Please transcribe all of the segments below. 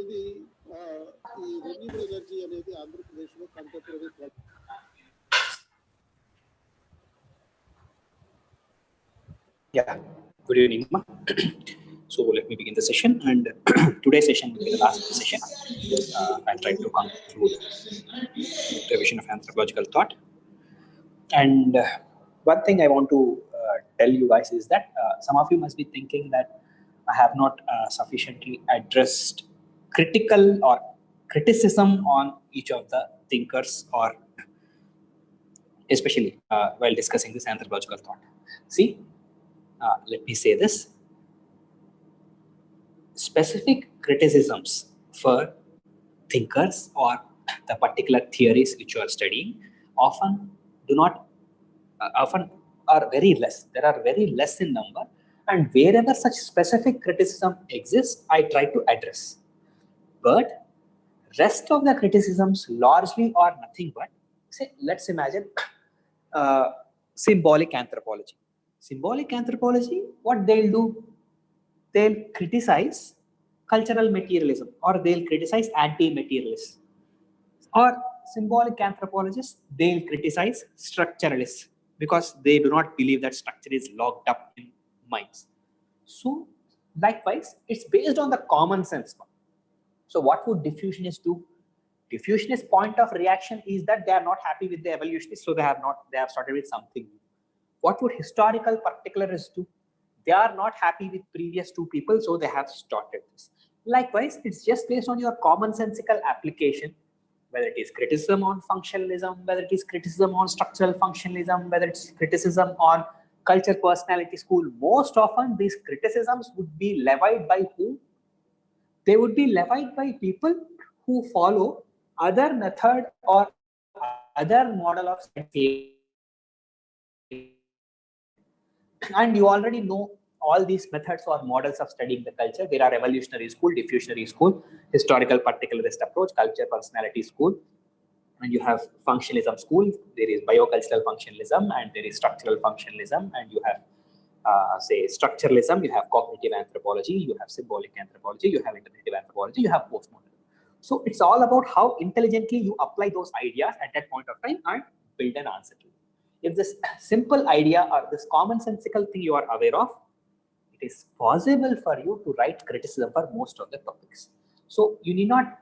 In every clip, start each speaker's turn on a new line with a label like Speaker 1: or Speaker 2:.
Speaker 1: అనేది ఈ renewable energy అనేది ఆంధ్రప్రదేశ్లో contemporary.
Speaker 2: Yeah, good evening. So let me begin the session, and today's session will be the last session. I'll try to conclude revision of anthropological thought. And one thing I want to tell you guys is that some of you must be thinking that I have not sufficiently addressed critical or criticism on each of the thinkers, or especially while discussing this anthropological thought. See, let me say this. Specific criticisms for thinkers or the particular theories which you are studying often are very less. There are very less in number, and wherever such specific criticism exists, I try to address. But rest of the criticisms largely are nothing but, say, let's imagine symbolic anthropology. Symbolic anthropology, what they'll do, they'll criticize cultural materialism, or they'll criticize anti-materialists. Or symbolic anthropologists, they'll criticize structuralists because they do not believe that structure is locked up in minds. So likewise, it's based on the common sense. So what would diffusionists do? Diffusionist point of reaction is that they are not happy with the evolutionists, so they have started with something new. What would historical particularists do? They are not happy with previous two people, so they have started this. Likewise, it's just based on your commonsensical application, whether it is criticism on functionalism, whether it is criticism on structural functionalism, whether it's criticism on culture personality school. Most often these criticisms would be levied by whom? They would be levied by people who follow other method or other model of study. And you already know all these methods or models of studying the culture. There are evolutionary school, diffusionary school, historical particularist approach, culture personality school, and you have functionalism school. There is biocultural functionalism, and there is structural functionalism, and you have say structuralism, you have cognitive anthropology, you have symbolic anthropology, you have integrative anthropology, you have postmodern. So it's all about how intelligently you apply those ideas at that point of time and build an answer to it. If this simple idea or this commonsensical thing you are aware of, it is possible for you to write criticism for most of the topics. So you need not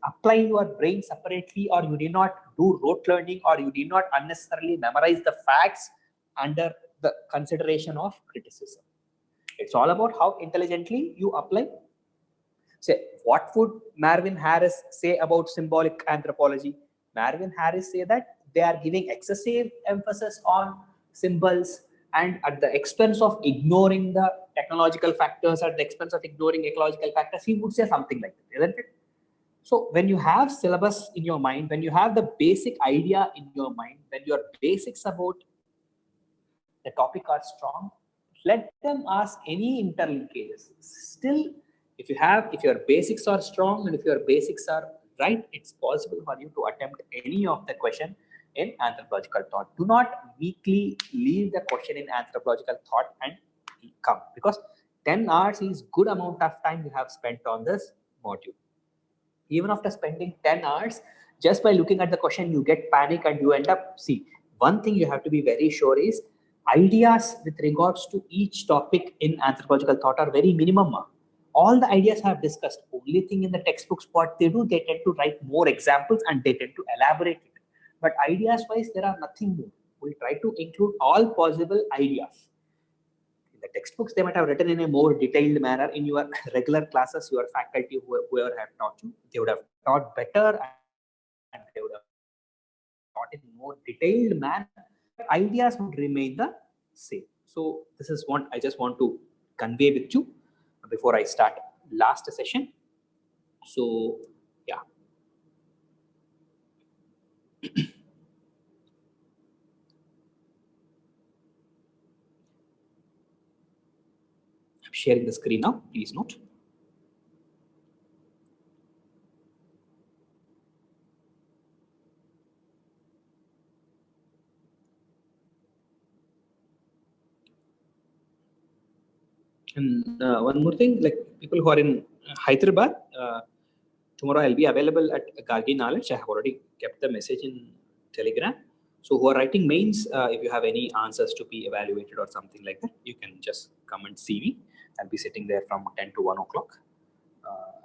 Speaker 2: apply your brain separately, or you need not do rote learning, or you need not unnecessarily memorize the facts under the consideration of criticism. It's all about how intelligently you apply. Say, what would Marvin Harris say about symbolic anthropology? Marvin Harris say that they are giving excessive emphasis on symbols, and at the expense of ignoring the technological factors, at the expense of ignoring ecological factors. He would say something like that, isn't it? So when you have syllabus in your mind, when you have the basic idea in your mind, when your basics about the topic are strong, let them ask any interlinkages. Still, if your basics are strong and if your basics are right, it's possible for you to attempt any of the question in anthropological thought. Do not weakly leave the question in anthropological thought and come, because 10 hours is good amount of time you have spent on this module. Even after spending 10 hours, just by looking at the question, you get panic and you end up, see, one thing you have to be very sure is ideas with regards to each topic in anthropological thought are very minimum. All the ideas I have discussed, only thing in the textbooks what they do, they tend to write more examples and they tend to elaborate it. But ideas wise, there are nothing more. We try to include all possible ideas. In the textbooks, they might have written in a more detailed manner. In your regular classes, your faculty, whoever have taught you, they would have taught better and they would have taught in more detailed manner. Ideas would remain the same. So this is what I just want to convey with you before I start last session. So yeah. I'm sharing the screen now, please note. And one more thing, like people who are in Hyderabad, Tomorrow I'll be available at Gargi Knowledge. I have already kept the message in Telegram. So who are writing mains, if you have any answers to be evaluated or something like that, you can just come and see me. I'll be sitting there from 10 to 1 o'clock.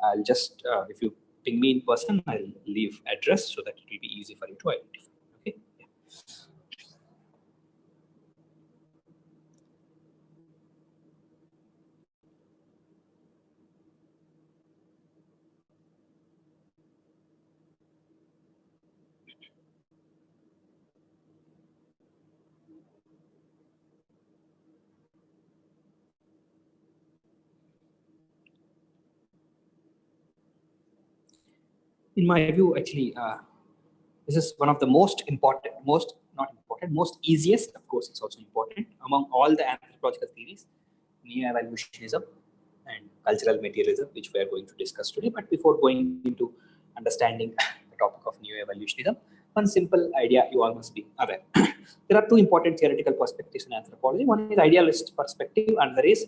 Speaker 2: I'll just, if you ping me in person, I'll leave address so that it will be easy for you to identify. Okay. Yeah. In my view, actually, this is one of the most important, most easiest, of course, it's also important among all the anthropological theories, neo-evolutionism and cultural materialism, which we are going to discuss today. But before going into understanding the topic of neo-evolutionism, one simple idea you all must be aware. There are two important theoretical perspectives in anthropology. One is idealist perspective, and there is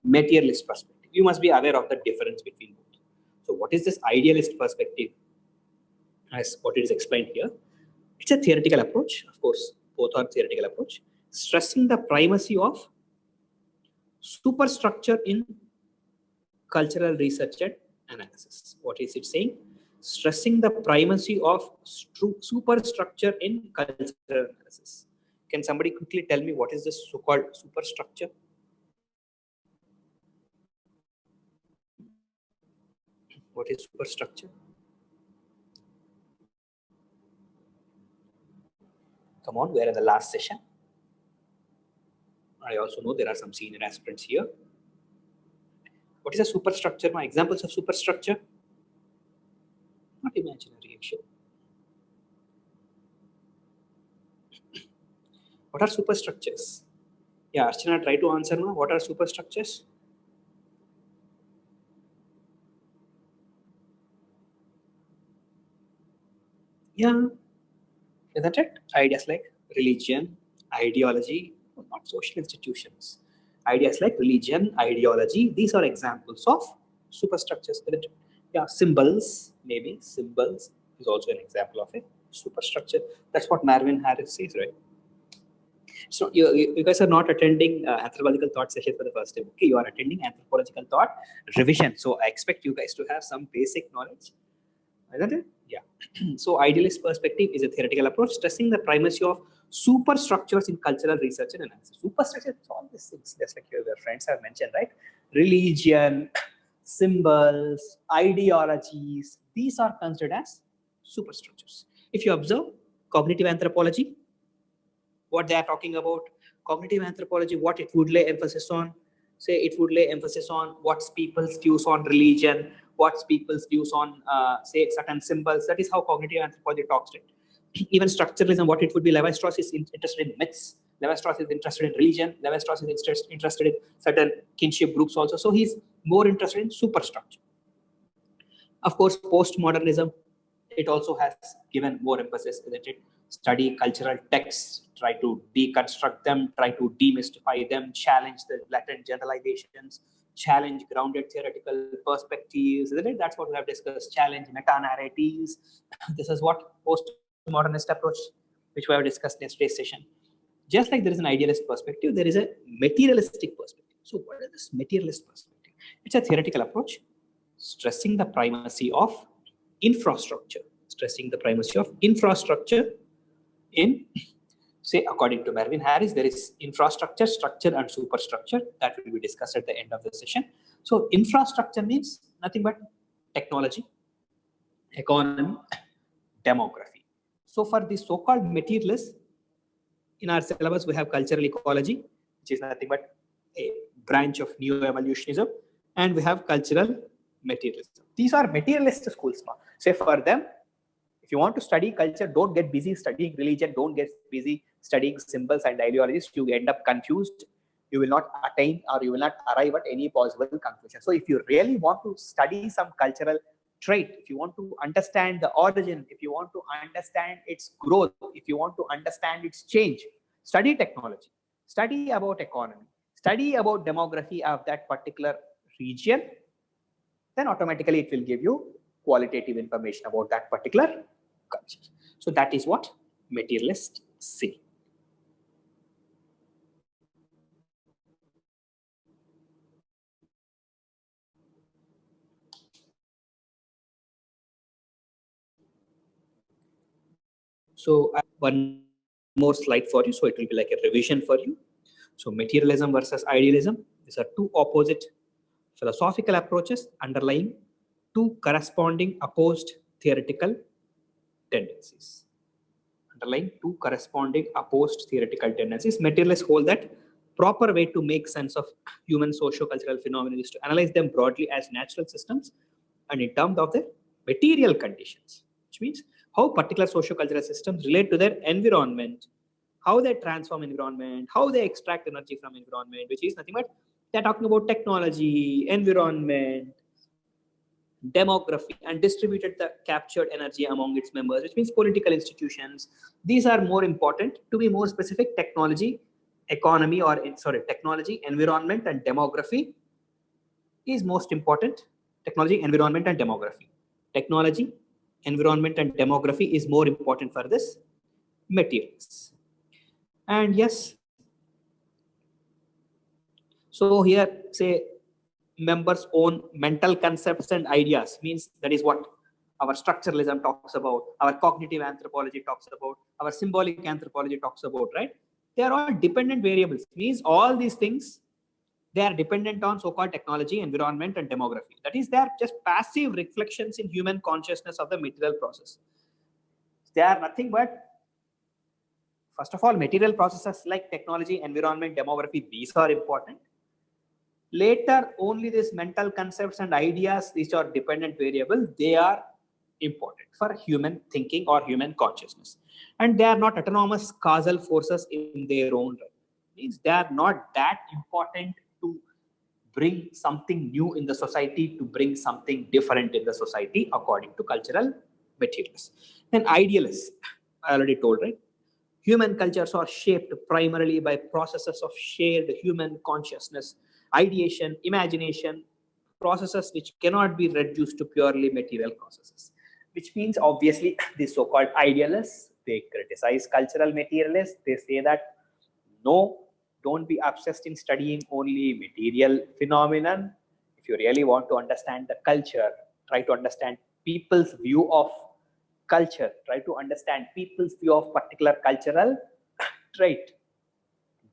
Speaker 2: materialist perspective. You must be aware of the difference between both. So what is this idealist perspective? As what it is explained here, it's a theoretical approach. Of course, both are theoretical approach, stressing the primacy of superstructure in cultural research and analysis. What is it saying? Stressing the primacy of superstructure in cultural analysis. Can somebody quickly tell me what is this so-called superstructure? What is superstructure? Come on, we are in the last session. I also know there are some senior aspirants here. What is a superstructure? My examples of superstructure? Not imaginary, actually. What are superstructures? Yeah, Archana, try to answer now. What are superstructures? Yeah, isn't it? Ideas like religion, ideology, not social institutions. Ideas like religion, ideology, these are examples of superstructures, isn't it? Yeah, symbols, maybe symbols is also an example of a superstructure. That's what Marvin Harris says, right? So you guys are not attending anthropological thought session for the first time. Okay, you are attending anthropological thought revision. So I expect you guys to have some basic knowledge, isn't it? Yeah. So idealist perspective is a theoretical approach stressing the primacy of superstructures in cultural research and analysis. Superstructure is all these things, just like your friends have mentioned, right? Religion, symbols, ideologies, these are considered as superstructures. If you observe cognitive anthropology, what they are talking about, cognitive anthropology, what it would lay emphasis on, say it would lay emphasis on what's people's views on religion, what's people's views on say certain symbols. That is how cognitive anthropology talks, right? Even structuralism, what it would be, Levi-Strauss is interested in myths, Levi-Strauss is interested in religion, Levi-Strauss is interested in certain kinship groups also, so he's more interested in superstructure. Of course, postmodernism, it also has given more emphasis, isn't it? Study cultural texts, try to deconstruct them, try to demystify them, challenge the latent generalizations, challenge grounded theoretical perspectives, isn't it? That's what we have discussed, challenge meta-narratives. This is what postmodernist approach, which we have discussed in yesterday's session. Just like there is an idealist perspective, there is a materialistic perspective. So what is this materialist perspective? It's a theoretical approach stressing the primacy of infrastructure, in, say, according to Marvin Harris, there is infrastructure, structure, and superstructure that will be discussed at the end of the session. So infrastructure means nothing but technology, economy, demography. So for the so-called materialists, in our syllabus, we have cultural ecology, which is nothing but a branch of neo-evolutionism, and we have cultural materialism. These are materialist schools. Say for them, if you want to study culture, don't get busy studying religion, don't get busy studying symbols and ideologies. You end up confused. You will not attain or you will not arrive at any possible conclusion. So if you really want to study some cultural trait, if you want to understand the origin, if you want to understand its growth, if you want to understand its change, study technology, study about economy, study about demography of that particular region, then automatically it will give you qualitative information about that particular culture. So that is what materialists say. So one more slide for you. So it will be like a revision for you. So materialism versus idealism. These are two opposite philosophical approaches underlying two corresponding opposed theoretical tendencies. Underlying two corresponding opposed theoretical tendencies. Materialists hold that proper way to make sense of human socio-cultural phenomena is to analyze them broadly as natural systems and in terms of their material conditions, which means how particular socio-cultural systems relate to their environment, how they transform environment, how they extract energy from environment, which is nothing but they're talking about technology, environment, demography, and distributed the captured energy among its members, which means political institutions. These are more important. To be more specific, technology, economy, or technology, environment, and demography is most important. Technology, environment, and demography. Technology, environment, and demography is more important for this materials. And yes, so here say members own mental concepts and ideas, means that is what our structuralism talks about, our cognitive anthropology talks about, our symbolic anthropology talks about, right? They are all dependent variables, means all these things, they are dependent on so-called technology, environment, and demography. That is, they are just passive reflections in human consciousness of the material process. They are nothing but, first of all, material processes like technology, environment, demography, these are important. Later, only these mental concepts and ideas, these are dependent variables, they are important for human thinking or human consciousness. And they are not autonomous causal forces in their own right. Means they are not that important to bring something new in the society, to bring something different in the society according to cultural materials. Then idealists, I already told, right? Human cultures are shaped primarily by processes of shared human consciousness, ideation, imagination, processes which cannot be reduced to purely material processes. Which means, obviously, these so-called idealists, they criticize cultural materialists. They say that, no, don't be obsessed in studying only material phenomenon. If you really want to understand the culture, try to understand people's view of culture, try to understand people's view of particular cultural trait.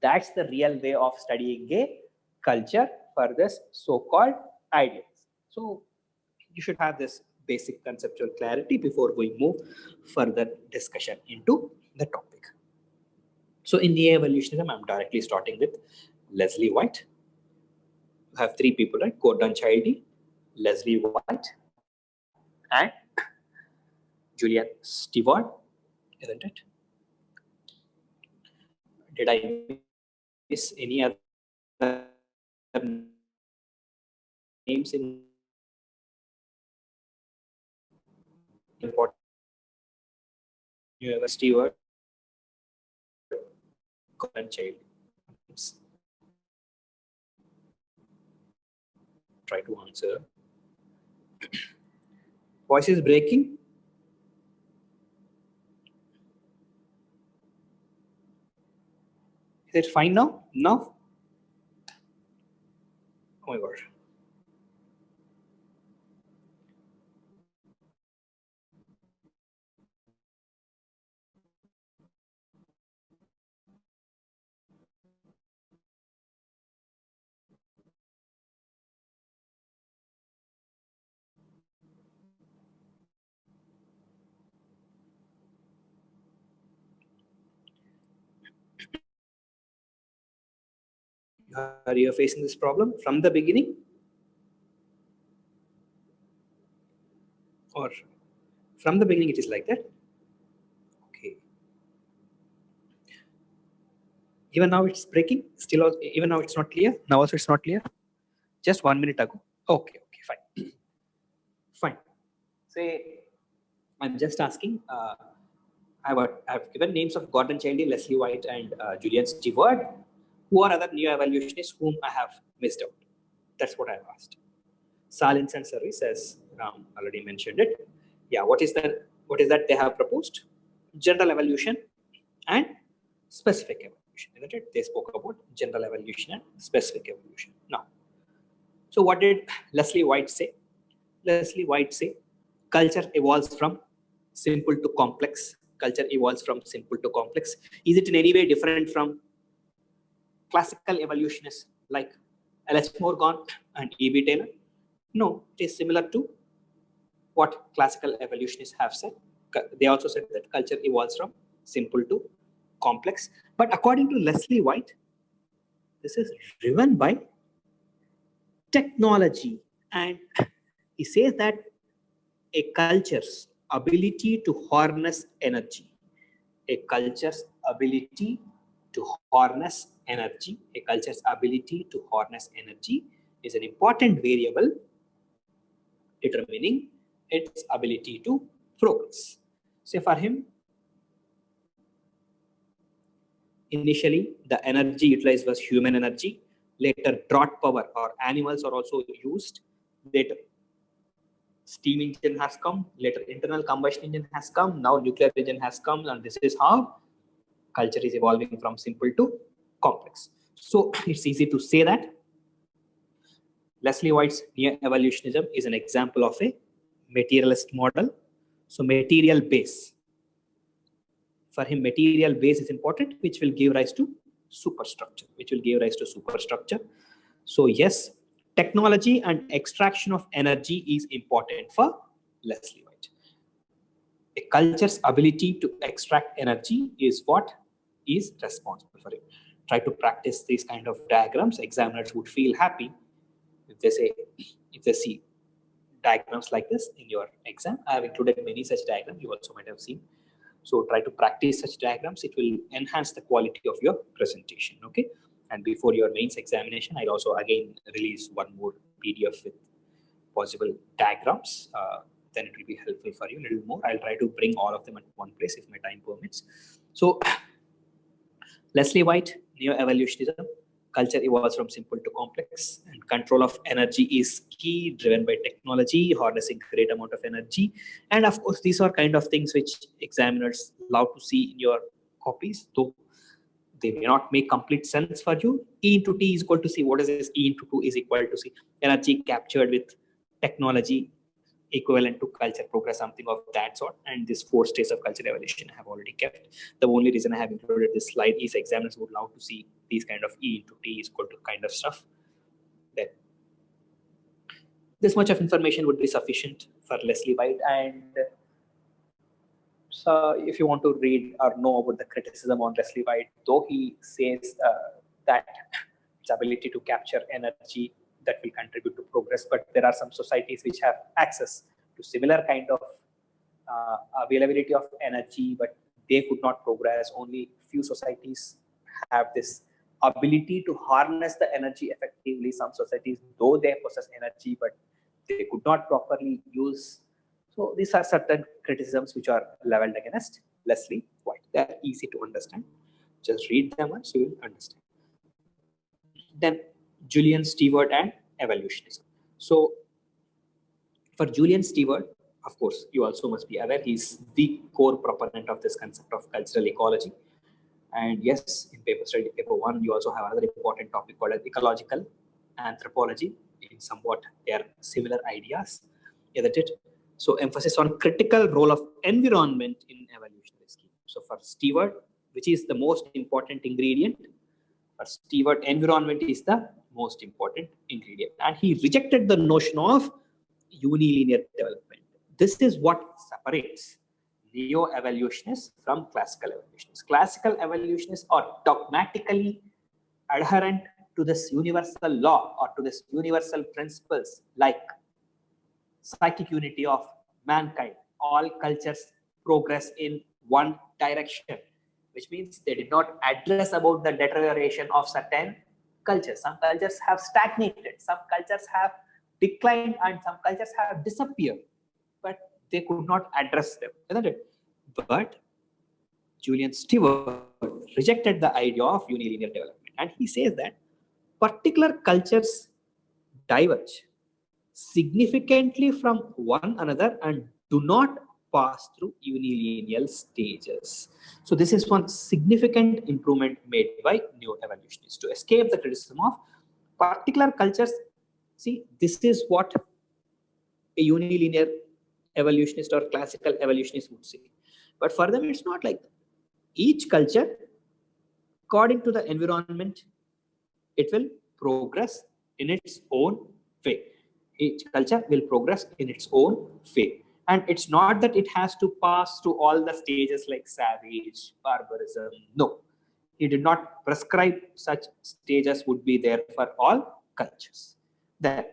Speaker 2: That's the real way of studying a culture for this so-called ideas. So you should have this basic conceptual clarity before we move further discussion into the topic. So in the evolutionism, I'm directly starting with Leslie White. You have three people, right? Gordon Childe, Leslie White, and Julian Stewart, isn't it? Did I miss any other names in important? You have a Stewart, Gordon Childe. Try to answer. Voice is breaking. Is it fine now? Now? Oh my God. Are you facing this problem from the beginning? Or from the beginning it is like that? Okay. Even now it's breaking? Still, even now it's not clear? Now also it's not clear? Just 1 minute ago? Okay, okay, fine. Fine. Say, I'm just asking, I've given names of Gordon Childe, Leslie White, and Julian Stewart. Who are other new evolutionists whom I have missed out? That's what I've asked. Silence and Service says Ram already mentioned it. Yeah, what is that they have proposed? General evolution and specific evolution, isn't it? They spoke about general evolution and specific evolution. Now, so what did Leslie White say? Leslie White say culture evolves from simple to complex. Culture evolves from simple to complex. Is it in any way different from classical evolutionists like L.H. Morgan and E.B. Taylor? No, it is similar to what classical evolutionists have said. They also said that culture evolves from simple to complex. But according to Leslie White, this is driven by technology. And he says that a culture's ability to harness energy, a culture's ability to harness energy, a culture's ability to harness energy is an important variable determining its ability to progress. So for him, initially the energy utilized was human energy. Later, drought power or animals are also used. Later, steam engine has come. Later, internal combustion engine has come. Now, nuclear engine has come, and this is how culture is evolving from simple to complex. So it's easy to say that Leslie White's neo-evolutionism is an example of a materialist model. So material base. For him, material base is important, which will give rise to superstructure, So yes, technology and extraction of energy is important for Leslie White. A culture's ability to extract energy is what is responsible for it. Try to practice these kind of diagrams. Examiners would feel happy if they see diagrams like this in your exam. I have included many such diagrams you also might have seen. So try to practice such diagrams. It will enhance the quality of your presentation. Okay. And before your mains examination, I'll also again release one more PDF with possible diagrams. Then it will be helpful for you a little more. I'll try to bring all of them at one place if my time permits. So Leslie White, neo-evolutionism. Culture evolves from simple to complex, and control of energy is key, driven by technology, harnessing great amount of energy. And of course, these are kind of things which examiners love to see in your copies, though they may not make complete sense for you. E into T is equal to C. What is this? E into 2 is equal to C. Energy captured with technology equivalent to culture progress, something of that sort. And this 4 stages of culture evolution I have already kept. The only reason I have included this slide is examiners would love to see these kind of E into T is equal to kind of stuff. Then this much of information would be sufficient for Leslie White. And so if you want to read or know about the criticism on Leslie White, though he says that its ability to capture energy that will contribute to progress, but there are some societies which have access to similar kind of availability of energy, but they could not progress. Only few societies have this ability to harness the energy effectively. Some societies, though they possess energy, but they could not properly use. So these are certain criticisms which are leveled against Leslie White. They are easy to understand. Just read them once, you will understand. Then Julian Stewart and evolutionism. So for Julian Stewart, of course, you also must be aware, he's the core proponent of this concept of cultural ecology. And yes, in paper 1, you also have another important topic called ecological anthropology. In somewhat, they are similar ideas, isn't it? So emphasis on critical role of environment in evolutionary scheme. So for Stewart, which is the most important ingredient? For Stewart, environment is the most important ingredient. And he rejected the notion of unilinear development. This is what separates neo-evolutionists from classical evolutionists. Classical evolutionists are dogmatically adherent to this universal law or to this universal principles like psychic unity of mankind. All cultures progress in one direction, which means they did not address about the deterioration of certain cultures. Some cultures have stagnated, some cultures have declined, and some cultures have disappeared, but they could not address them, isn't it? But Julian Stewart rejected the idea of unilinear development, and he says that particular cultures diverge significantly from one another and do not pass through unilineal stages. So this is one significant improvement made by neo-evolutionists to escape the criticism of particular cultures. See, this is what a unilinear evolutionist or classical evolutionist would say. But for them, it's not like that. Each culture, according to the environment, it will progress in its own way. Each culture will progress in its own way. And it's not that it has to pass through all the stages like savage, barbarism. No, he did not prescribe such stages would be there for all cultures. Then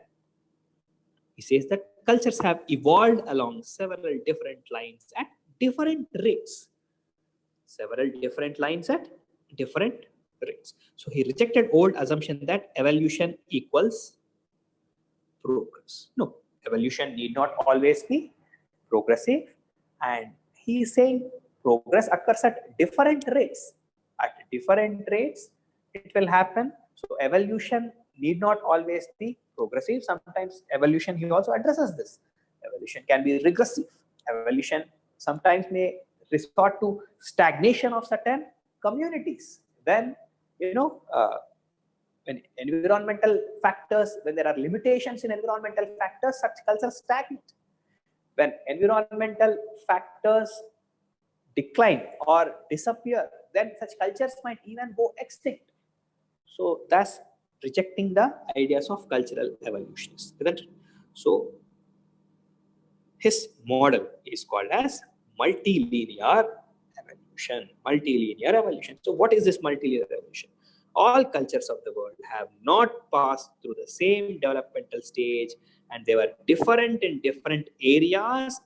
Speaker 2: he says that cultures have evolved along several different lines at different rates. Several different lines at different rates. So he rejected old assumption that evolution equals progress. No, evolution need not always be progressive, and he is saying progress occurs at different rates. At different rates, it will happen. So evolution need not always be progressive. Sometimes evolution, he also addresses this. Evolution can be regressive. Evolution sometimes may resort to stagnation of certain communities. Then, when environmental factors, when there are limitations in environmental factors, such cultures stagnate. When environmental factors decline or disappear, then such cultures might even go extinct. So that's rejecting the ideas of cultural evolutionists, isn't it? So his model is called as multilinear evolution. Multilinear evolution. So what is this multilinear evolution? All cultures of the world have not passed through the same developmental stage, and they were different in different areas.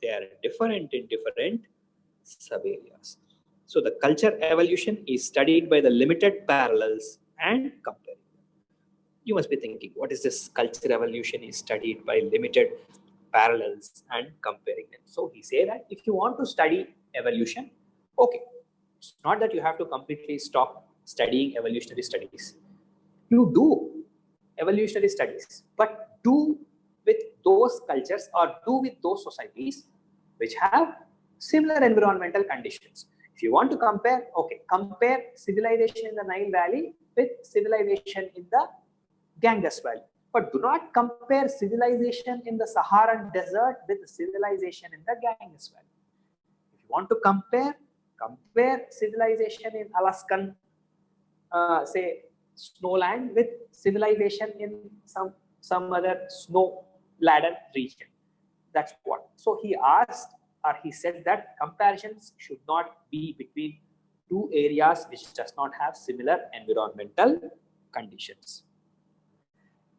Speaker 2: They are different in different sub-areas. So the culture evolution is studied by the limited parallels and comparing. You must be thinking, what is this culture evolution is studied by limited parallels and comparing them? So he said that if you want to study evolution, okay, it's not that you have to completely stop studying evolutionary studies. You do evolutionary studies, but do with those cultures or do with those societies which have similar environmental conditions. If you want to compare, okay, compare civilization in the Nile Valley with civilization in the Ganges Valley. But do not compare civilization in the Saharan desert with civilization in the Ganges Valley. If you want to compare civilization in Alaskan, say, snowland with civilization in some other snow-laden region. That's what. So he asked, or he said that comparisons should not be between two areas which does not have similar environmental conditions.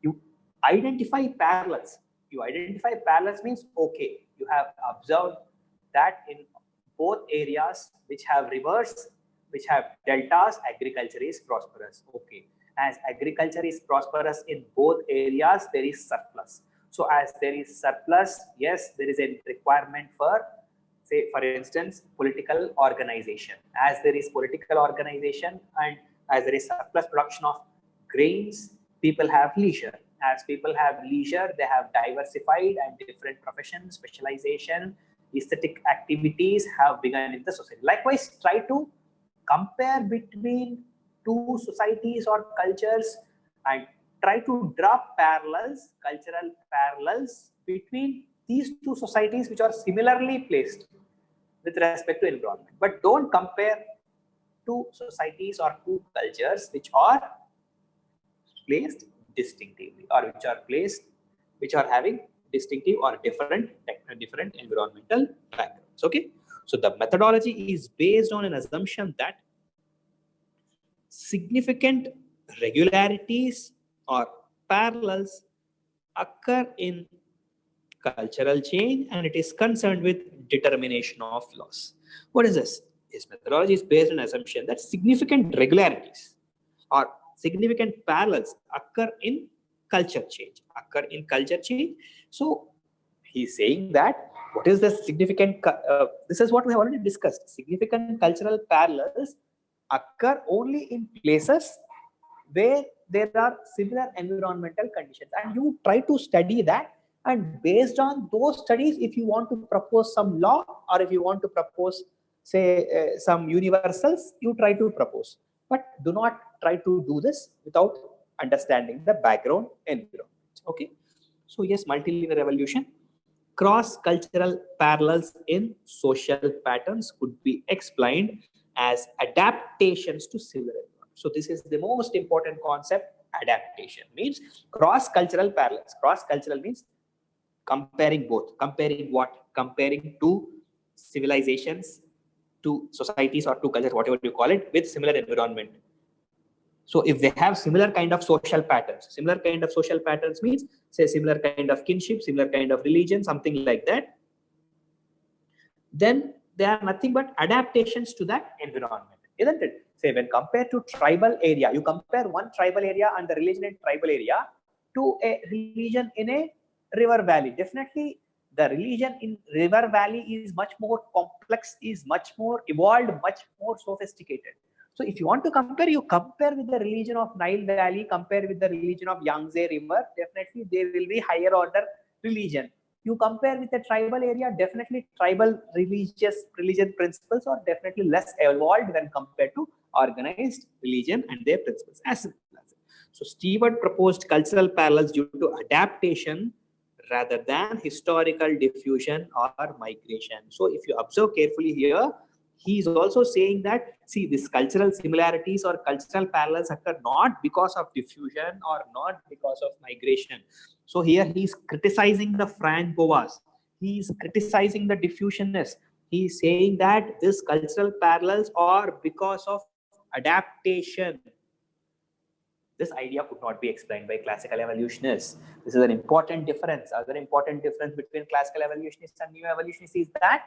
Speaker 2: You identify parallels. You identify parallels means, okay, you have observed that in both areas which have rivers, which have deltas, agriculture is prosperous. Okay. As agriculture is prosperous in both areas, there is surplus. So as there is surplus, yes, there is a requirement for, say, for instance, political organization. As there is political organization and as there is surplus production of grains, people have leisure. As people have leisure, they have diversified and different professions, specialization, aesthetic activities have begun in the society. Likewise, try to compare between two societies or cultures and try to draw parallels, cultural parallels between these two societies which are similarly placed with respect to environment. But don't compare two societies or two cultures which are placed distinctively or which are having distinctive or different environmental backgrounds. Okay, so the methodology is based on an assumption that significant regularities or parallels occur in cultural change, and it is concerned with determination of laws. What is this? His methodology is based on an assumption that significant regularities or significant parallels occur in culture change. So he's saying that what is the significant, this is what we have already discussed. Significant cultural parallels occur only in places where there are similar environmental conditions, and you try to study that, and based on those studies, if you want to propose some law, or if you want to propose, say, some universals, you try to propose, but do not try to do this without understanding the background environment. Okay, so yes, multilinear evolution, cross-cultural parallels in social patterns could be explained as adaptations to similar environments. So this is the most important concept. Adaptation means cross-cultural parallels. Cross-cultural means comparing both. Comparing what? Comparing two civilizations, two societies, or two cultures, whatever you call it, with similar environment. So if they have similar kind of social patterns means, say, similar kind of kinship, similar kind of religion, something like that, then they are nothing but adaptations to that environment, isn't it? Say, when compared to tribal area, you compare one tribal area and the religion in tribal area to a religion in a river valley. Definitely, the religion in river valley is much more complex, is much more evolved, much more sophisticated. So if you want to compare, you compare with the religion of Nile Valley, compare with the religion of Yangtze River, definitely they will be higher order religion. You compare with the tribal area, definitely tribal religion principles are definitely less evolved when compared to organized religion and their principles. As simple as it. So Stewart proposed cultural parallels due to adaptation rather than historical diffusion or migration. So if you observe carefully here, he is also saying that, see, these cultural similarities or cultural parallels occur not because of diffusion or not because of migration. So here he is criticizing the Franc-Boas. He is criticizing the diffusionists. He is saying that these cultural parallels are because of adaptation. This idea could not be explained by classical evolutionists. This is an important difference. Another important difference between classical evolutionists and new evolutionists is that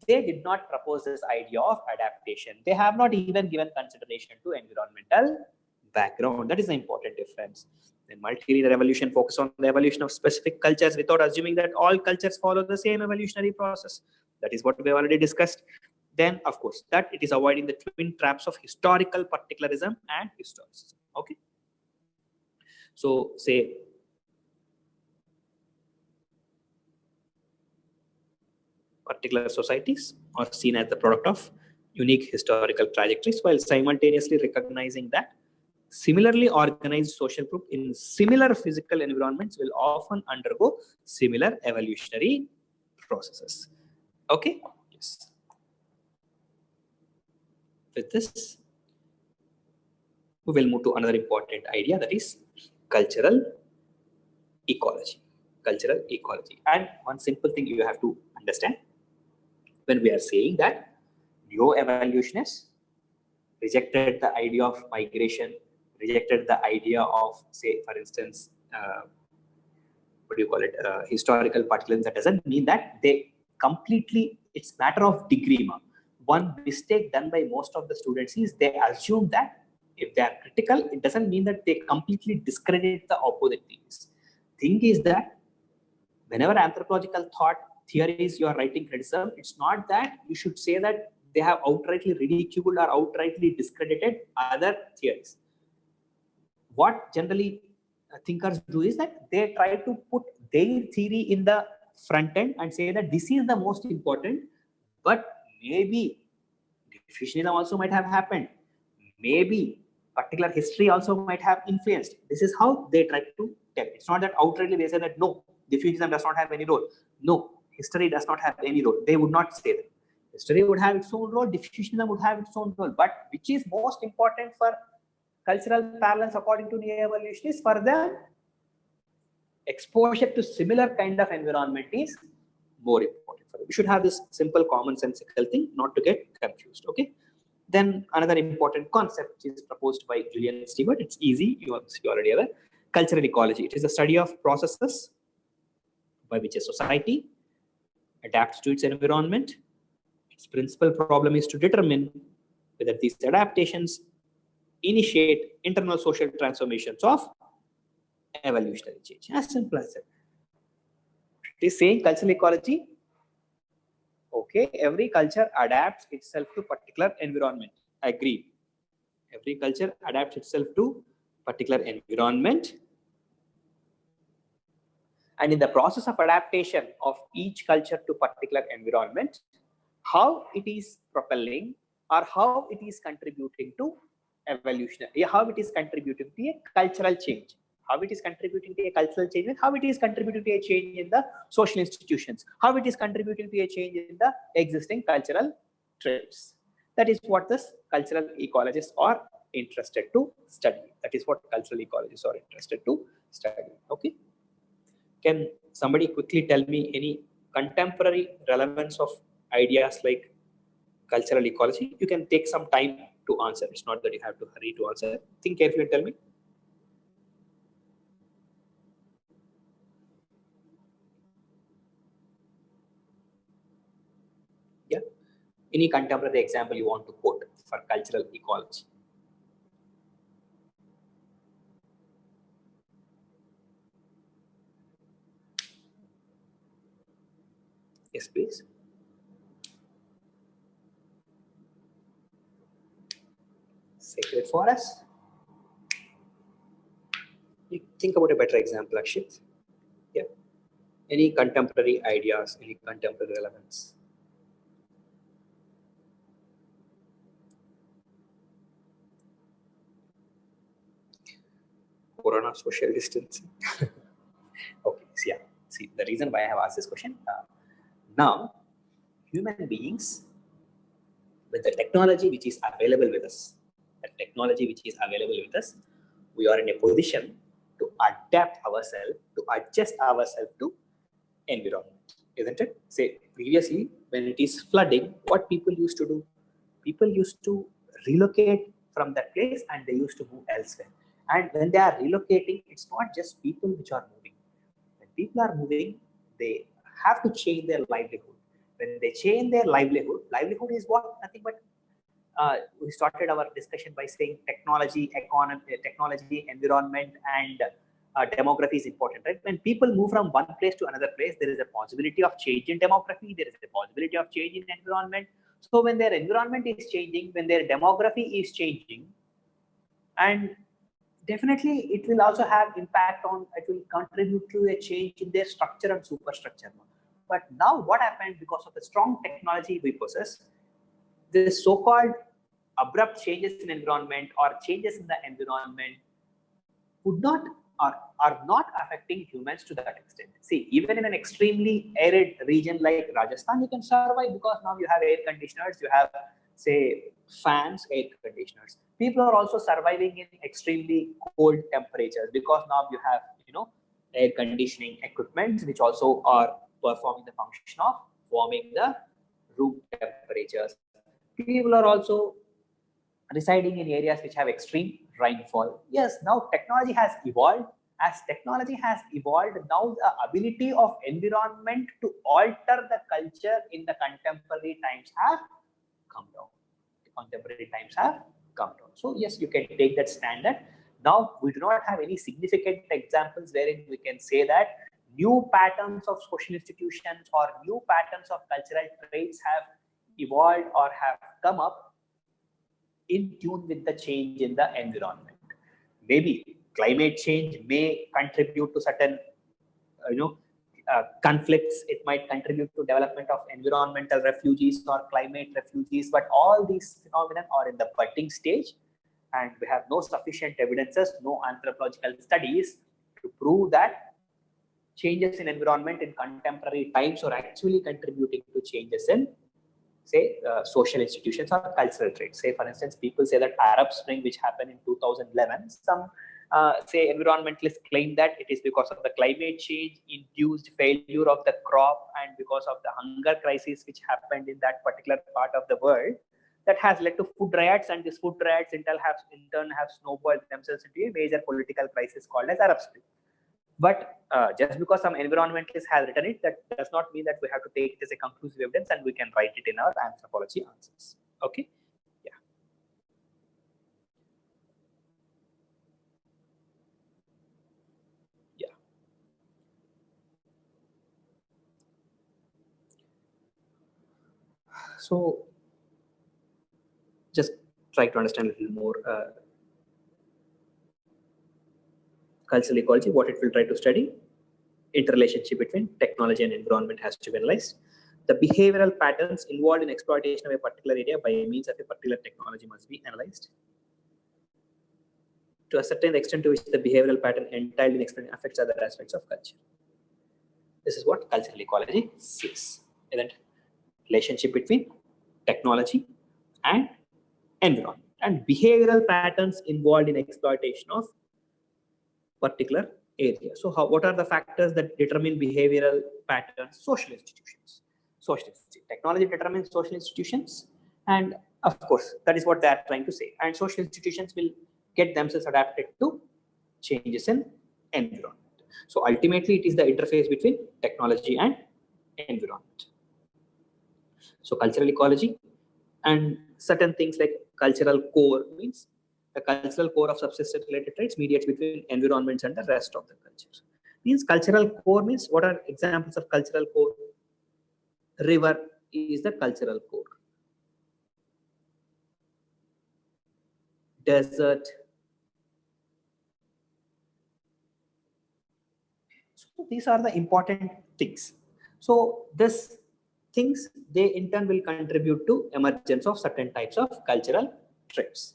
Speaker 2: they did not propose this idea of adaptation. They have not even given consideration to environmental background. That is the important difference. The multilinear evolution focuses on the evolution of specific cultures without assuming that all cultures follow the same evolutionary process. That is what we have already discussed. Then, of course, that it is avoiding the twin traps of historical particularism and historicism. Okay. So, say, particular societies are seen as the product of unique historical trajectories, while simultaneously recognizing that similarly organized social group in similar physical environments will often undergo similar evolutionary processes. Okay. Yes. With this, we will move to another important idea, that is cultural ecology. Cultural ecology. And one simple thing you have to understand when we are saying that neo-evolutionists rejected the idea of migration, rejected the idea of, say, for instance, what do you call it, historical particularism. That doesn't mean that they completely, it's matter of degree. One mistake done by most of the students is they assume that if they are critical, it doesn't mean that they completely discredit the opposite theories. Thing is that whenever anthropological thought theories you are writing criticism, it's not that you should say that they have outrightly ridiculed or outrightly discredited other theories. What generally thinkers do is that they try to put their theory in the front end and say that this is the most important, but maybe diffusionism also might have happened. Maybe particular history also might have influenced. This is how they try to tell. It's not that outrightly they say that no, diffusionism does not have any role. No, history does not have any role. They would not say that. History would have its own role, diffusionism would have its own role. But which is most important for cultural parallels according to neo-evolutionists? For them, exposure to similar kind of environment is more important for them. We should have this simple commonsensical thing, not to get confused. Okay. Then another important concept which is proposed by Julian Stewart. It's easy, you already aware. Cultural ecology. It is a study of processes by which a society adapts to its environment. Its principal problem is to determine whether these adaptations initiate internal social transformations of evolutionary change. As simple as that. It is saying cultural ecology. Okay, every culture adapts itself to particular environment. Agreed. Every culture adapts itself to particular environment, and in the process of adaptation of each culture to particular environment, how it is propelling or how it is contributing to evolution, how it is contributing to a cultural change, how it is contributing to a cultural change, and how it is contributing to a change in the social institutions, how it is contributing to a change in the existing cultural traits. That is what this cultural ecologists are interested to study. That is what cultural ecologists are interested to study. Okay. Can somebody quickly tell me any contemporary relevance of ideas like cultural ecology? You can take some time to answer. It's not that you have to hurry to answer. Think carefully and tell me. Yeah. Any contemporary example you want to quote for cultural ecology? Yes, please. Sacred forest. You think about a better example, Akshit. Yeah. Any contemporary ideas, any contemporary relevance? Corona social distancing. Okay, so yeah. See, the reason why I have asked this question, now human beings, with the technology which is available with us, we are in a position to adapt ourselves, to adjust ourselves to environment, isn't it? Say previously, when it is flooding, what people used to do? People used to relocate from that place and they used to move elsewhere. And when they are relocating, it's not just people which are moving. When people are moving, they have to change their livelihood. When they change their livelihood is what? Nothing but we started our discussion by saying technology, economy, technology, environment, and demography is important, right? When people move from one place to another place, there is a possibility of change in demography. There is a possibility of change in environment. So when their environment is changing, when their demography is changing, and definitely it will also have impact on, it will contribute to a change in their structure and superstructure. But now what happened, because of the strong technology we possess, the so-called abrupt changes in environment or changes in the environment would not are not affecting humans to that extent. See, even in an extremely arid region like Rajasthan, you can survive because now you have air conditioners, you have, say, fans, air conditioners. People are also surviving in extremely cold temperatures because now you have, air conditioning equipment which also are performing the function of warming the room temperatures. People are also residing in areas which have extreme rainfall. Yes, now technology has evolved. As technology has evolved, now the ability of environment to alter the culture in the contemporary times have come down. Contemporary times have come down. So yes, you can take that standard. Now we do not have any significant examples wherein we can say that new patterns of social institutions or new patterns of cultural traits have evolved or have come up in tune with the change in the environment. Maybe climate change may contribute to certain, conflicts. It might contribute to development of environmental refugees or climate refugees, but all these phenomena are in the budding stage, and we have no sufficient evidences, no anthropological studies to prove that changes in environment in contemporary times are actually contributing to changes in, say, social institutions or cultural traits. Say, for instance, people say that Arab Spring, which happened in 2011, some say environmentalists claim that it is because of the climate change induced failure of the crop and because of the hunger crisis which happened in that particular part of the world, that has led to food riots, and these food riots in turn have snowballed themselves into a major political crisis called as Arab Spring. But just because some environmentalist has written it, that does not mean that we have to take it as a conclusive evidence and we can write it in our anthropology answers. Okay. Yeah. Yeah. So just try to understand a little more. Cultural ecology, what it will try to study, interrelationship between technology and environment has to be analyzed. The behavioral patterns involved in exploitation of a particular area by means of a particular technology must be analyzed. To ascertain the extent to which the behavioral pattern entirely affects other aspects of culture. This is what cultural ecology sees. Isn't it? Relationship between technology and environment and behavioral patterns involved in exploitation of particular area. So what are the factors that determine behavioral patterns? Social institutions. Technology determines social institutions, and of course that is what they are trying to say, and social institutions will get themselves adapted to changes in environment. So ultimately it is the interface between technology and environment. So cultural ecology and certain things like cultural core means the cultural core of subsistence related traits mediates between environments and the rest of the culture. Means cultural core means what are examples of cultural core? River is the cultural core. Desert. So these are the important things. So this things they in turn will contribute to emergence of certain types of cultural traits,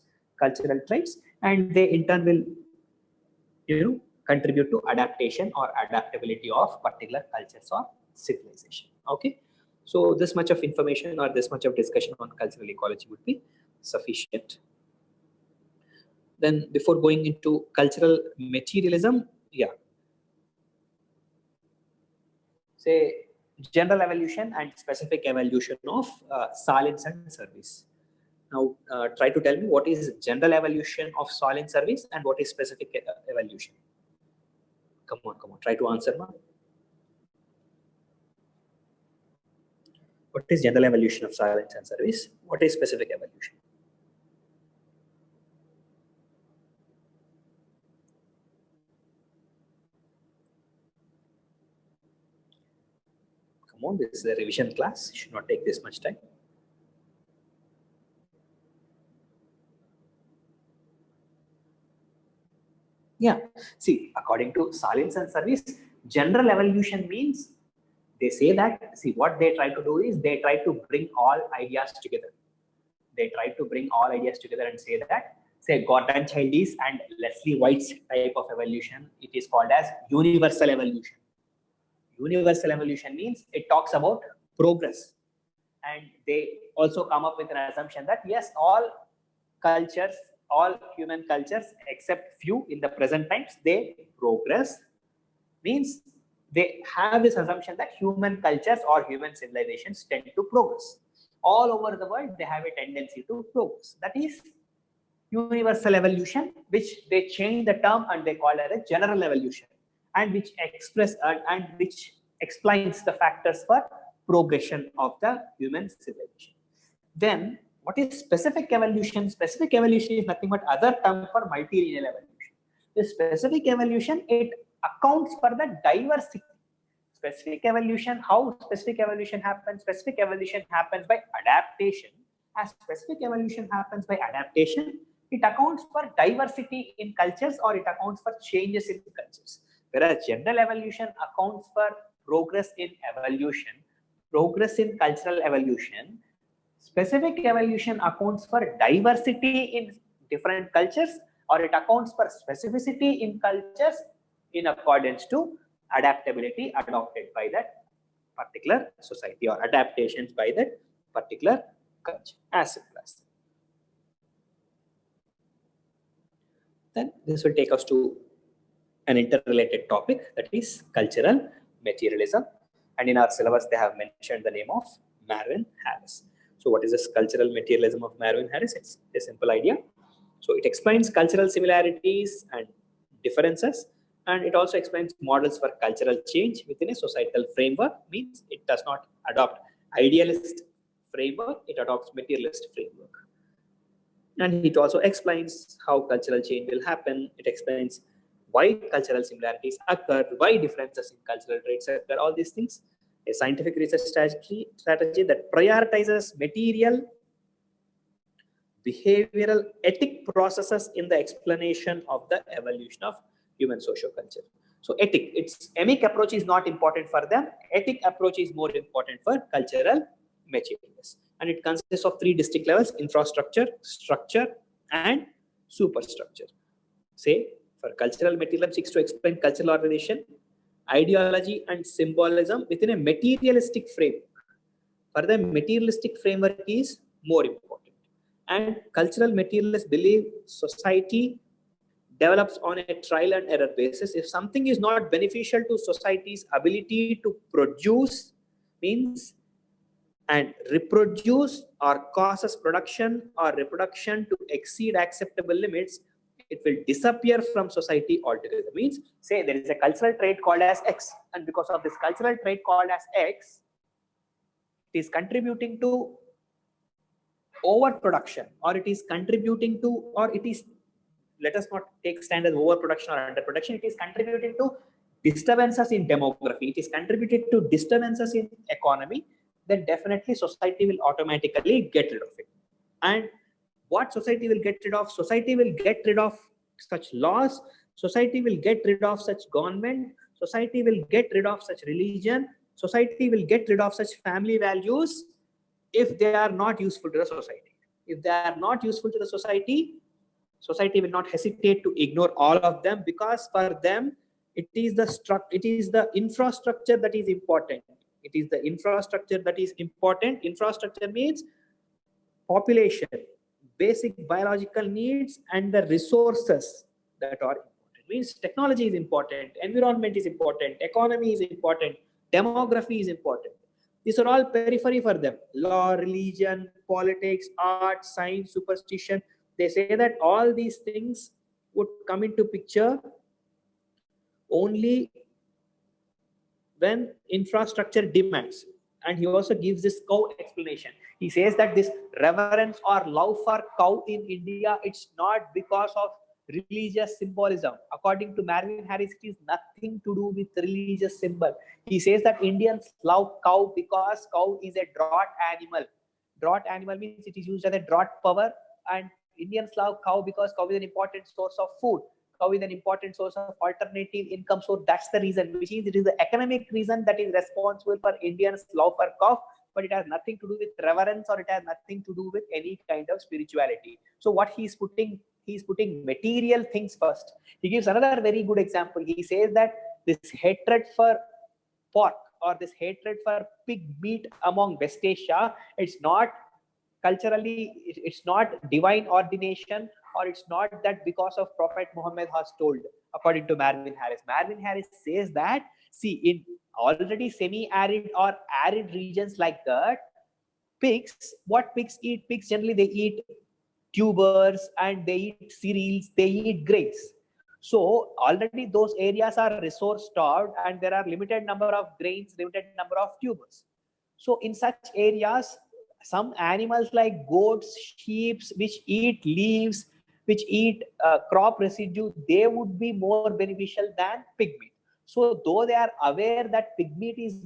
Speaker 2: and they in turn will contribute to adaptation or adaptability of particular cultures or civilization. Okay, so this much of information or this much of discussion on cultural ecology would be sufficient. Then before going into cultural materialism, say general evolution and specific evolution of science and service. Now try to tell me what is general evolution of soil and service and what is specific evolution. Come on, try to answer now. What is general evolution of science and service? What is specific evolution? Come on, this is a revision class. It should not take this much time. Yeah, see, according to science and service, general evolution means they say that, see, what they try to do is they try to bring all ideas together. They try to bring all ideas together and say that, say, Gordon Childish and Leslie White's type of evolution, it is called as universal evolution. Universal evolution means it talks about progress. And they also come up with an assumption that, yes, all cultures, all human cultures, except few in the present times, they progress. Means they have this assumption that human cultures or human civilizations tend to progress. All over the world, they have a tendency to progress. That is universal evolution, which they change the term and they call it a general evolution, and which which explains the factors for progression of the human civilization. Then what is specific evolution? Specific evolution is nothing but other term for multilineal evolution. The specific evolution, it accounts for the diversity. Specific evolution, how specific evolution happens? Specific evolution happens by adaptation. As specific evolution happens by adaptation, it accounts for diversity in cultures or it accounts for changes in cultures. Whereas general evolution accounts for progress in evolution, progress in cultural evolution. Specific evolution accounts for diversity in different cultures or it accounts for specificity in cultures in accordance to adaptability adopted by that particular society or adaptations by that particular culture as simple as that. Then this will take us to an interrelated topic, that is cultural materialism, and in our syllabus they have mentioned the name of Marvin Harris. So what is this cultural materialism of Marvin Harris? It's a simple idea. So it explains cultural similarities and differences, and it also explains models for cultural change within a societal framework. Means it does not adopt idealist framework, it adopts materialist framework. And it also explains how cultural change will happen. It explains why cultural similarities occur, why differences in cultural traits occur, all these things. A scientific research strategy that prioritizes material, behavioral, ethic processes in the explanation of the evolution of human socio-culture. So ethic, its emic approach is not important for them. Ethic approach is more important for cultural materialists. And it consists of 3 distinct levels: infrastructure, structure, and superstructure. Say, for cultural materialism seeks to explain cultural organization, ideology, and symbolism within a materialistic framework. For them, materialistic framework is more important. And cultural materialists believe society develops on a trial and error basis. If something is not beneficial to society's ability to produce, means, and reproduce, or causes production or reproduction to exceed acceptable limits, it will disappear from society altogether. Means, say there is a cultural trait called as X, and because of this cultural trait called as X, it is contributing to overproduction, or it is contributing to, or it is, let us not take stand as overproduction or underproduction, it is contributing to disturbances in demography, it is contributed to disturbances in economy, then definitely society will automatically get rid of it. And what society will get rid of? Society will get rid of such laws, society will get rid of such government, society will get rid of such religion, society will get rid of such family values if they are not useful to the society. If they are not useful to the society, society will not hesitate to ignore all of them, because for them it is the infrastructure that is important. It is the infrastructure that is important. Infrastructure means population, basic biological needs, and the resources that are important. Means technology is important, environment is important, economy is important, demography is important. These are all periphery for them. Law, religion, politics, art, science, superstition. They say that all these things would come into picture only when infrastructure demands. And he also gives this cow explanation. He says that this reverence or love for cow in India, it's not because of religious symbolism. According to Marvin Harris, it is nothing to do with religious symbol. He says that Indians love cow because cow is a draught animal. Draught animal means it is used as a draught power, and Indians love cow because cow is an important source of food. Cow is an important source of alternative income. So that's the reason, which is it is the economic reason that is responsible for Indians' love for cow, but it has nothing to do with reverence, or it has nothing to do with any kind of spirituality. So what he's putting material things first. He gives another very good example. He says that this hatred for pork, or this hatred for pig meat among West Asia, it's not culturally, it's not divine ordination, or it's not that because of Prophet Muhammad has told. According to Marvin Harris says that, see, in already semi-arid or arid regions like that, pigs, what pigs eat? Pigs generally they eat tubers, and they eat cereals, they eat grains. So already those areas are resource starved, and there are limited number of grains, limited number of tubers. So in such areas, some animals like goats, sheep, which eat leaves, which eat crop residue, they would be more beneficial than pig meat. So though they are aware that pig meat is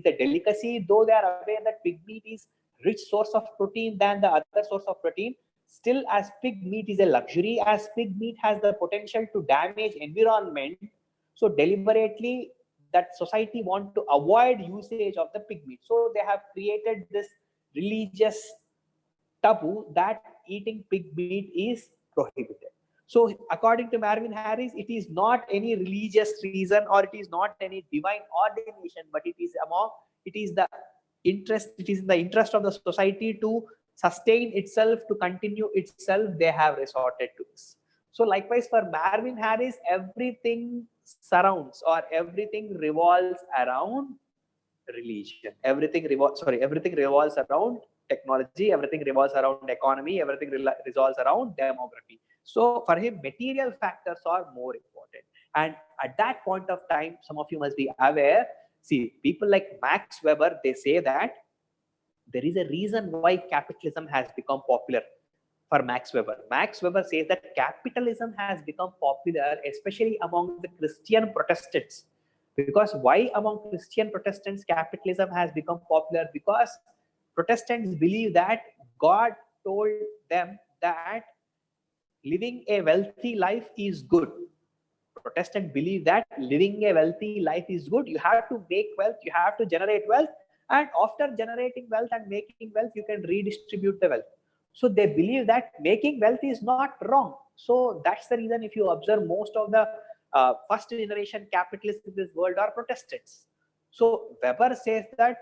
Speaker 2: a delicacy, though they are aware that pig meat is rich source of protein than the other source of protein, still, as pig meat is a luxury, as pig meat has the potential to damage environment, so deliberately that society want to avoid usage of the pig meat. So they have created this religious taboo that eating pig meat is prohibited. So according to Marvin Harris, it is not any religious reason, or it is not any divine ordination, but it is in the interest of the society to sustain itself, to continue itself. They have resorted to this. So likewise for Marvin Harris, everything surrounds, or everything revolves around religion. Everything revolves around technology, everything revolves around economy, everything revolves around demography. So for him, material factors are more important. And at that point of time, some of you must be aware, see, people like Max Weber, they say that there is a reason why capitalism has become popular. For Max Weber, Max Weber says that capitalism has become popular, especially among the Christian Protestants. Because why among Christian Protestants capitalism has become popular? Because Protestants believe that God told them that living a wealthy life is good. Protestant believe that living a wealthy life is good. You have to make wealth, you have to generate wealth, and after generating wealth and making wealth, you can redistribute the wealth. So they believe that making wealth is not wrong. So that's the reason if you observe most of the first generation capitalists in this world are Protestants. So Weber says that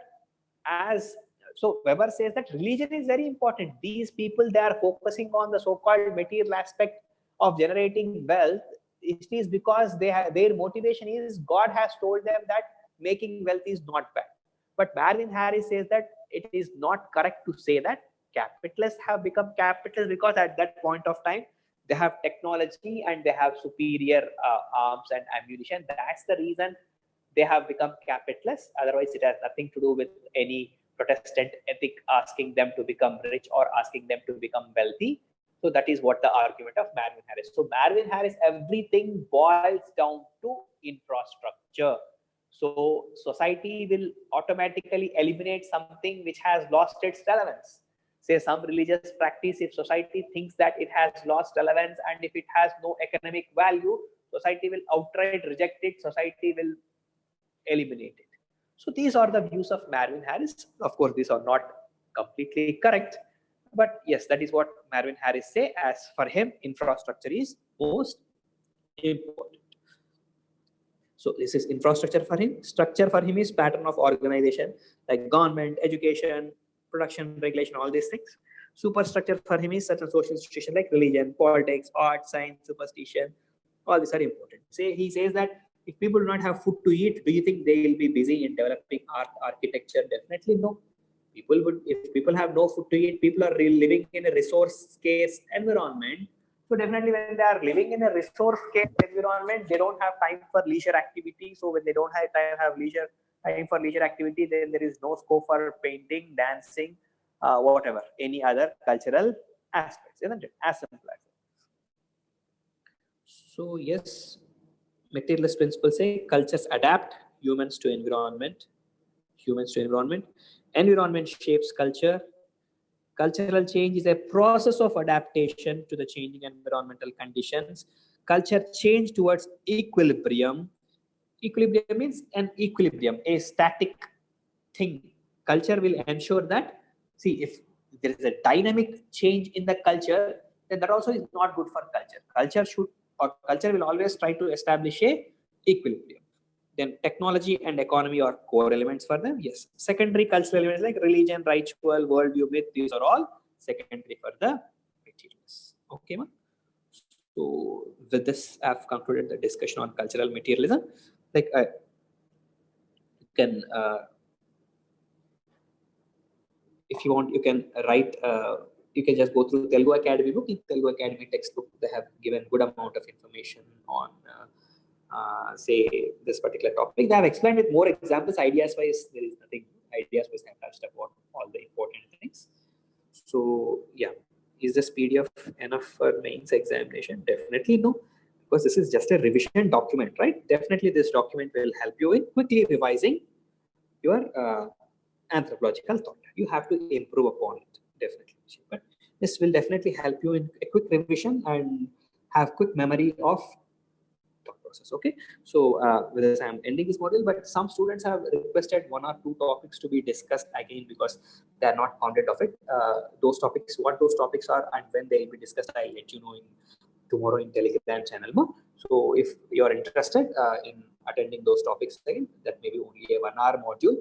Speaker 2: religion is very important. These people, they are focusing on the so-called material aspect of generating wealth. It is because their motivation is God has told them that making wealth is not bad. But Marvin Harris says that it is not correct to say that capitalists have become capitalists because at that point of time they have technology and they have superior arms and ammunition. That's the reason they have become capitalists. Otherwise, it has nothing to do with any Protestant ethic asking them to become rich or asking them to become wealthy. So that is what the argument of Marvin Harris. So Marvin Harris, everything boils down to infrastructure. So society will automatically eliminate something which has lost its relevance. Say some religious practice, if society thinks that it has lost relevance and if it has no economic value, society will outright reject it. Society will eliminate it. So these are the views of Marvin Harris. Of course, these are not completely correct, but yes, that is what Marvin Harris say. As for him, infrastructure is most important. So this is infrastructure for him. Structure for him is pattern of organization like government, education, production, regulation, all these things. Superstructure for him is certain social institution like religion, politics, art, science, superstition. All these are important. He says that if people do not have food to eat, do you think they will be busy in developing art, architecture? Definitely no. People would, if people have no food to eat, people are living in a resource scarce environment. So definitely when they are living in a resource scarce environment, they don't have time for leisure activity. So when they don't have time for leisure activity, then there is no scope for painting, dancing, whatever, any other cultural aspects, isn't it? As simple as that. So yes, materialist principles say cultures adapt, humans to environment. Environment shapes culture. Cultural change is a process of adaptation to the changing environmental conditions. Culture change towards equilibrium. Equilibrium means an equilibrium, a static thing. Culture will ensure that, see, if there is a dynamic change in the culture, then that also is not good for culture. Culture will always try to establish a equilibrium. Then technology and economy are core elements for them. Yes. Secondary cultural elements like religion, ritual, worldview, myth, these are all secondary for the materialists. Okay, ma? So with this, I've concluded the discussion on cultural materialism. Like you can, if you want, you can write. You can just go through Telugu Academy book. In Telugu Academy textbook, they have given good amount of information on. Say this particular topic. They have explained with more examples. Ideas wise, there is nothing. Ideas wise, I have touched upon all the important things. So yeah, is this PDF enough for mains examination? Definitely no, because this is just a revision document, right? Definitely this document will help you in quickly revising your anthropological thought. You have to improve upon it, definitely. But this will definitely help you in a quick revision and have quick memory of process. Okay, so with this I'm ending this module, but some students have requested 1 or 2 topics to be discussed again because they are not founded of it. Those topics, what those topics are and when they will be discussed, I'll let you know in tomorrow in Telegram channel. So if you are interested in attending those topics again, that may be only a 1 hour module.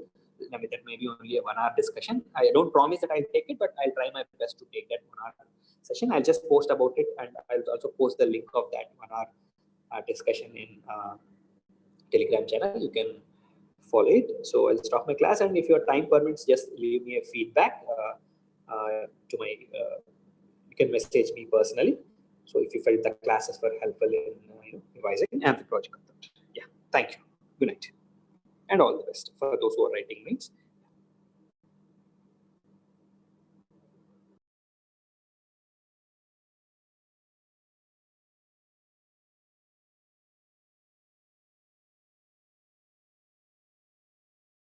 Speaker 2: That may be only a 1 hour discussion. I don't promise that I'll take it, but I'll try my best to take that 1 hour session. I'll just post about it, and I'll also post the link of that 1 hour discussion in Telegram channel. You can follow it. So I'll stop my class, and if your time permits, just leave me a feedback to my. You can message me personally. So if you felt the classes were helpful in revising anthropological thought. Yeah, thank you. Good night, and all the best for those who are writing links.